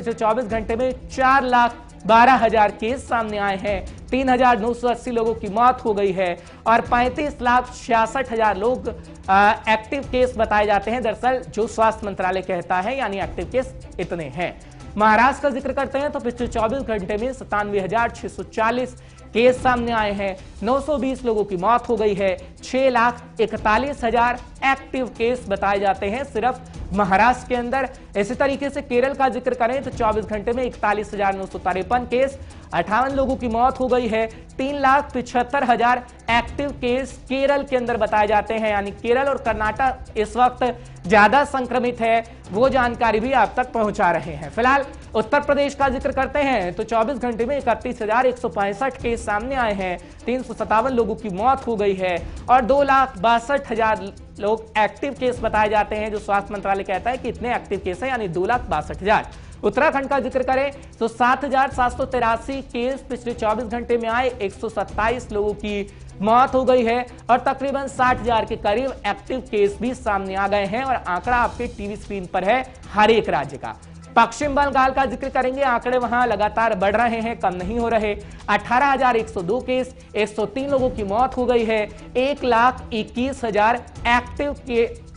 पिछले 24 घंटे में 4,12,000 केस सामने आए हैं। 3,980 लोगों की मौत हो गई है और 35,66,000 लोग एक्टिव केस बताए जाते हैं। दरअसल जो स्वास्थ्य मंत्रालय कहता है यानी एक्टिव केस इतने हैं। महाराष्ट्र का जिक्र करते हैं तो पिछले 24 घंटे में 97,640 केस सामने आए हैं। 920 लोगों की मौत हो गई है। 6,41,000 एक्टिव केस बताए जाते हैं सिर्फ महाराष्ट्र के अंदर। इसी तरीके से केरल का जिक्र करें तो 24 घंटे में 41,953 केस, 58 लोगों की मौत हो गई है। 3,75,000 एक्टिव केस केरल के अंदर बताए जाते हैं, यानी केरल और कर्नाटक इस वक्त ज्यादा संक्रमित है, वो जानकारी भी आप तक पहुंचा रहे हैं। फिलहाल उत्तर प्रदेश का जिक्र करते हैं तो 24 घंटे में 31,165 केस सामने आए हैं। 357 लोगों की मौत हो गई है और 2,62,000 लोग एक्टिव केस बताए जाते हैं। जो स्वास्थ्य मंत्रालय कहता है कि इतने एक्टिव केस हैं, यानी 2,62,000। उत्तराखंड का जिक्र करें तो 7,783 केस पिछले 24 घंटे में आए। 127 लोगों की मौत हो गई है और तकरीबन 60,000 के करीब एक्टिव केस भी सामने आ गए हैं और आंकड़ा आपके टीवी स्क्रीन पर है हर एक राज्य का। पश्चिम बंगाल का जिक्र करेंगे, आंकड़े वहां लगातार बढ़ रहे हैं, कम नहीं हो रहे। 18,102 केस, 103 लोगों की मौत हो गई है। 1,21,000 एक्टिव के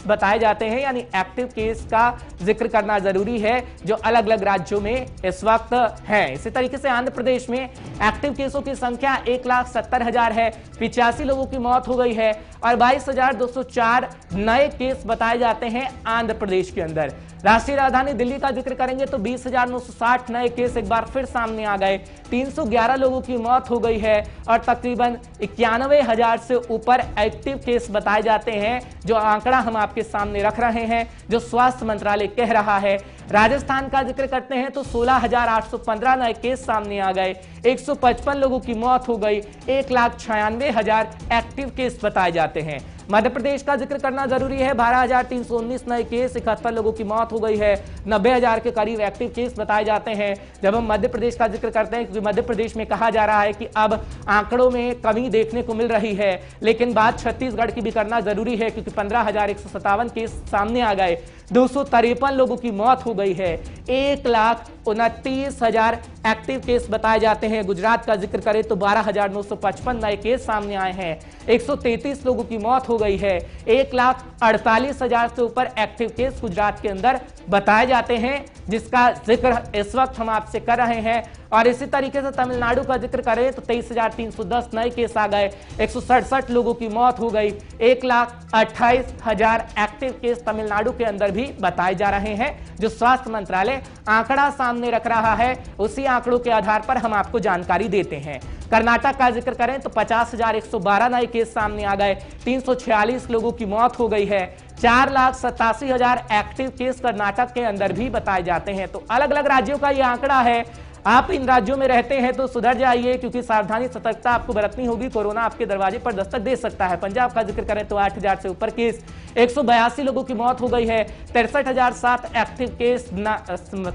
बताए जाते हैं, यानी एक्टिव केस का जिक्र करना जरूरी है जो अलग अलग राज्यों में इस वक्त है। इसी तरीके से आंध्र प्रदेश में एक्टिव केसों की संख्या 1,70,000 है। 85 लोगों की मौत हो गई है और 22,204 नए केस बताए जाते हैं आंध्र प्रदेश के अंदर। राष्ट्रीय राजधानी दिल्ली का जिक्र करेंगे तो 20,960 नए केस एक बार फिर सामने आ गए। 311 लोगों की मौत हो गई है और तकरीबन 91,000 से ऊपर एक्टिव केस बताए जाते हैं, जो आंकड़ा हम आपके सामने रख रहे हैं, जो स्वास्थ्य मंत्रालय कह रहा है। राजस्थान का जिक्र करते हैं तो 16,815 नए केस सामने आ गए। 155 लोगों की मौत हो गई। 1,96,000 एक्टिव केस बताए जाते हैं। मध्य प्रदेश का जिक्र करना जरूरी है। 12,319 नए केस, 71 लोगों की मौत हो गई है। 90,000 के करीब एक्टिव केस बताए जाते हैं। जब हम मध्य प्रदेश का जिक्र करते हैं, क्योंकि मध्य प्रदेश में कहा जा रहा है कि अब आंकड़ों में कमी देखने को मिल रही है, लेकिन बात छत्तीसगढ़ की भी करना जरूरी है, क्योंकि 15,157 केस सामने आ गए। 253 लोगों की मौत हो गई है। 1,29,000 एक्टिव केस बताए जाते हैं। गुजरात का जिक्र करें तो 12,955 नए केस सामने आए हैं। 133 लोगों की मौत हो गई है। 1,48,000 से ऊपर एक्टिव केस गुजरात के अंदर बताए जाते हैं, जिसका जिक्र इस वक्त हम आपसे कर रहे हैं। और इसी तरीके से तमिलनाडु का जिक्र करें तो 23,310 नए केस आ गए। 167 लोगों की मौत हो गई। 1,28,000 एक्टिव केस तमिलनाडु के अंदर भी बताए जा रहे हैं। जो स्वास्थ्य मंत्रालय आंकड़ा सामने रख रहा है, उसी आंकड़ों के आधार पर हम आपको जानकारी देते हैं। कर्नाटक का जिक्र करें तो 50,112 नए केस सामने आ गए। 346 लोगों की मौत हो गई है। 4,87,000 एक्टिव केस कर्नाटक के अंदर भी बताए जाते हैं। तो अलग अलग राज्यों का यह आंकड़ा है। आप इन राज्यों में रहते हैं तो सुधर जाइए, क्योंकि सावधानी सतर्कता आपको बरतनी होगी। कोरोना आपके दरवाजे पर दस्तक दे सकता है। पंजाब का जिक्र करें तो 8,000 से ऊपर केस, 182 लोगों की मौत हो गई है। 63,007 एक्टिव केस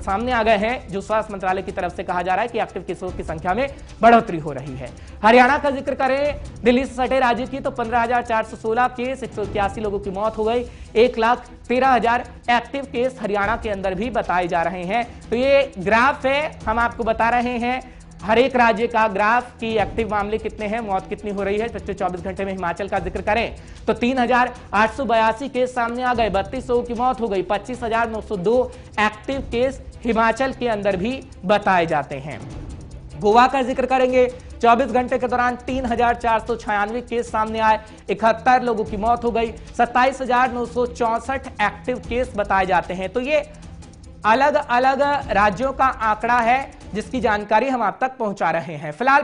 सामने आ गए हैं, जो स्वास्थ्य मंत्रालय की तरफ से कहा जा रहा है कि एक्टिव केसों की संख्या में बढ़ोतरी हो रही है। हरियाणा का जिक्र करें दिल्ली से सटे राज्य की तो 15,416 केस, 181 लोगों की मौत हो गई। 1,13,000 एक्टिव केस हरियाणा के अंदर भी बताए जा रहे हैं। तो ये ग्राफ है, हम आपको बता रहे हैं हर एक राज्य का ग्राफ की एक्टिव मामले कितने हैं, मौत कितनी हो रही है। पिछले 24 घंटे में हिमाचल का जिक्र करें तो 3,882 केस सामने आ गए। 32 लोगों की मौत हो गई। 25,902 एक्टिव केस हिमाचल के अंदर भी बताए जाते हैं। गोवा का जिक्र करेंगे, 24 घंटे के दौरान 3,496 केस सामने आए। 71 लोगों की मौत हो गई। 27,964 एक्टिव केस बताए जाते हैं। तो ये अलग अलग राज्यों का आंकड़ा है, जिसकी जानकारी हम आप तक पहुंचा रहे हैं। फिलहाल